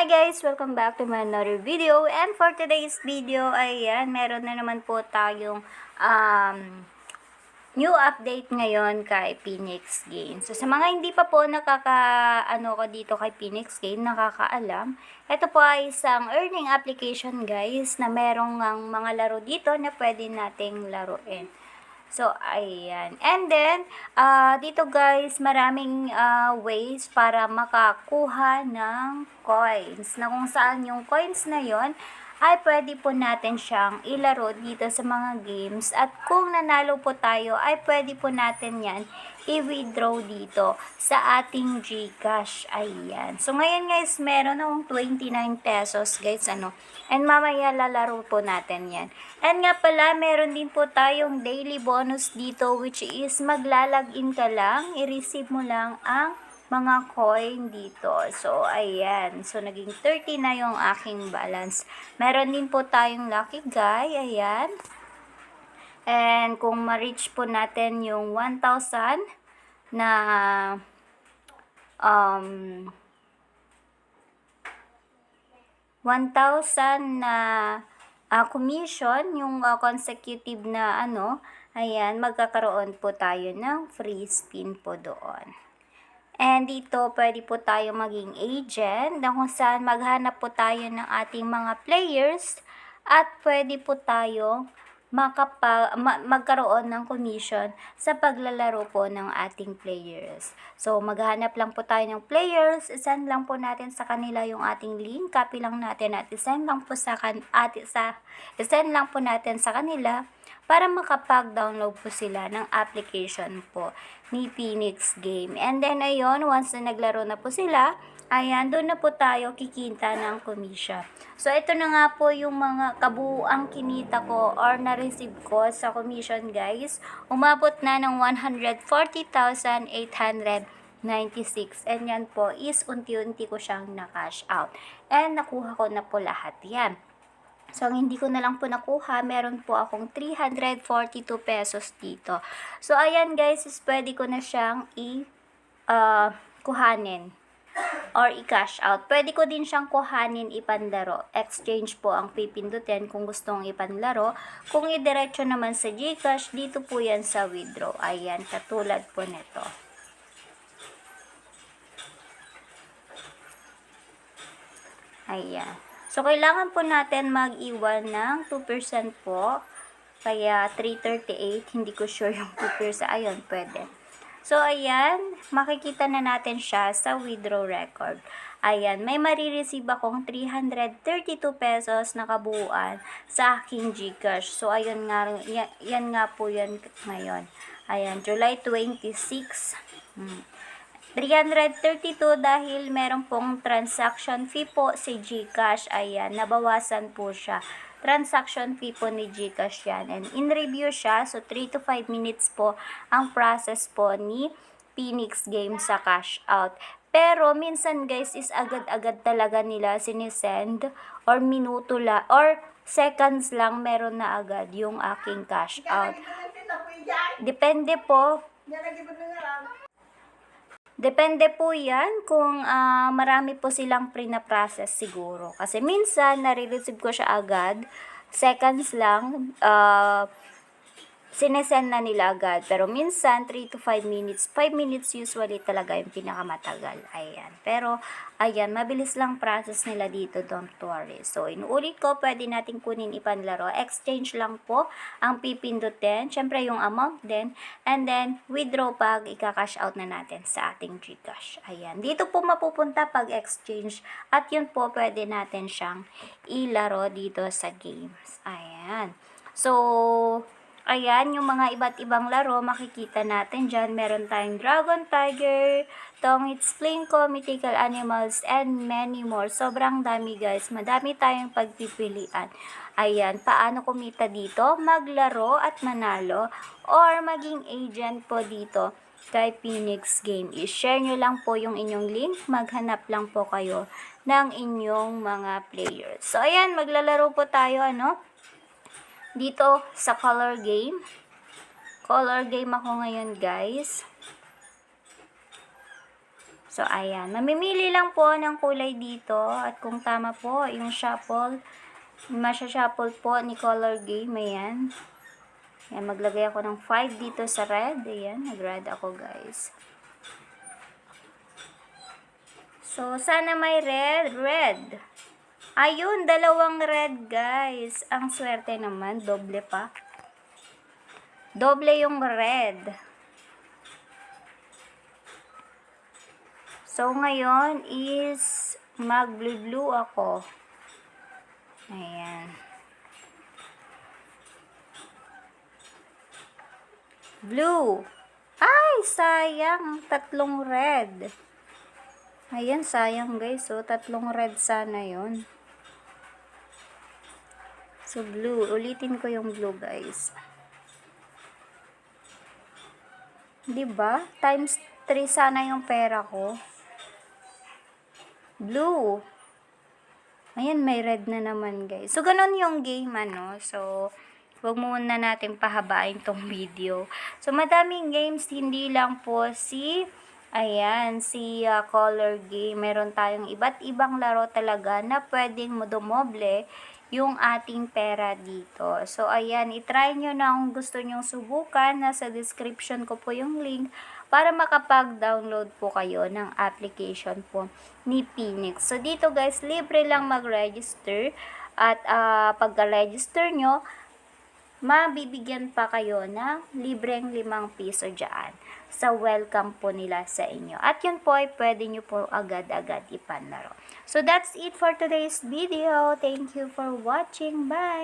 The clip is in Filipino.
Hi guys! Welcome back to my another video. And for today's video, ayan, meron na naman po tayong new update ngayon kay Phoenix Game. So sa mga hindi pa po ko dito kay Phoenix Game, nakakaalam, ito po ay isang earning application guys na merong mga laro dito na pwede nating laruin. So, ayan. And then, dito guys, maraming ways para makakuha ng coins. Na kung saan yung coins na yon ay pwede po natin siyang ilaro dito sa mga games. At kung nanalo po tayo, ay pwede po natin yan i-withdraw dito sa ating GCash. Ayan. So, ngayon guys, meron akong 29 pesos guys, And mamaya lalaro po natin yan. And nga pala, meron din po tayong daily bonus dito which is maglalagin ka lang, i-receive mo lang ang mga coin dito. So, ayan. So, naging 30 na yung aking balance. Meron din po tayong lucky guy. Ayan. And kung ma-reach po natin yung 1,000 na 1,000 na commission, yung consecutive na ayan, magkakaroon po tayo ng free spin po doon. And dito, pwede po tayo maging agent na kung saan maghanap po tayo ng ating mga players at pwede po tayo magkaroon ng commission sa paglalaro po ng ating players. So, maghanap lang po tayo ng players, isend lang po natin sa kanila yung ating link, copy lang natin at isend lang po sa kanila para makapag-download po sila ng application po ni Phoenix Game. And then, ayun, once na naglaro na po sila, ayan, doon na po tayo kikita ng commission. So, ito na nga po yung mga kabuuang kinita ko or na-receive ko sa commission, guys. Umabot na ng 140,896. And yan po is unti-unti ko siyang na-cash out. And nakuha ko na po lahat yan. So, ang hindi ko na lang po nakuha, meron po akong 342 pesos dito. So, ayan guys, is pwede ko na siyang kuhanin or i-cash out. Pwede ko din siyang kuhanin ipanlaro. Exchange po ang pipindutin kung gustong ipanlaro. Kung idiretso naman sa GCash, dito po yan sa withdraw. Ayan, katulad po nito. Ayan. So, kailangan po natin mag-iwan ng 2% po. Kaya, 338. Hindi ko sure yung 2%. Ayun, pwede. So, ayan. Makikita na natin siya sa withdraw record. Ayan. May marireceive akong 332 pesos na kabuuan sa aking GCash. So, ayun nga. Yan nga po yan ngayon. Ayan. July 26. 332 dahil meron pong transaction fee po si GCash. Ayan, nabawasan po siya. Transaction fee po ni GCash yan. And in review siya, so 3 to 5 minutes po ang process po ni Phoenix Game sa cash out. Pero minsan guys is agad-agad talaga nila sinisend or minuto la or seconds lang meron na agad yung aking cash out. Depende po. Depende po yan kung marami po silang pre-na-process siguro. Kasi minsan, nare-receive ko siya agad, seconds lang, sinesend na nila agad. Pero minsan, 3 to 5 minutes. 5 minutes usually talaga yung pinakamatagal. Ayan. Pero, ayan, mabilis lang process nila dito. Don't worry. So, inuulit ko, pwede natin kunin ipanlaro. Exchange lang po ang pipindutin. Siyempre, yung amount din. And then, withdraw pag ika-cash out na natin sa ating GCash. Ayan. Dito po mapupunta pag exchange. At yun po, pwede natin siyang ilaro dito sa games. Ayan. So, ayan, yung mga iba't ibang laro, makikita natin dyan. Meron tayong Dragon, Tiger, Tongits, Plinko, Mythical Animals, and many more. Sobrang dami guys. Madami tayong pagpipilian. Ayan, paano kumita dito? Maglaro at manalo or maging agent po dito kay Phoenix Game. I-share nyo lang po yung inyong link. Maghanap lang po kayo ng inyong mga players. So, ayan, maglalaro po tayo, dito sa color game. Color game ako ngayon, guys. So, ayan. Mamimili lang po ng kulay dito. At kung tama po, yung shuffle, masya-shuffle po ni Color Game. Ayan. Ayan, maglagay ako ng 5 dito sa red. Ayan, nag-red ako, guys. So, sana may red. Red. Ayun, dalawang red, guys. Ang swerte naman. Doble pa. Doble yung red. So, ngayon is mag-blue ako. Ayan. Blue. Ay, sayang. Tatlong red. Ayan, sayang guys. So, tatlong red sana yon. So, blue. Ulitin ko yung blue, guys. Diba? Times 3 sana yung pera ko. Blue. Ayan, may red na naman, guys. So, ganun yung game, ano. So, wag muna natin pahabain tong video. So, madaming games, hindi lang po si Color Game. Meron tayong iba't ibang laro talaga na pwedeng dumoble yung ating pera dito. So, ayan, itry nyo na kung gusto nyong subukan. Nasa description ko po yung link para makapag-download po kayo ng application po ni Phoenix. So, dito guys, libre lang mag-register. At pagka-register nyo, mabibigyan pa kayo ng libreng 5 piso dyan sa welcome po nila sa inyo. At yun po ay pwede nyo po agad-agad ipanlaro. So that's it for today's video. Thank you for watching. Bye!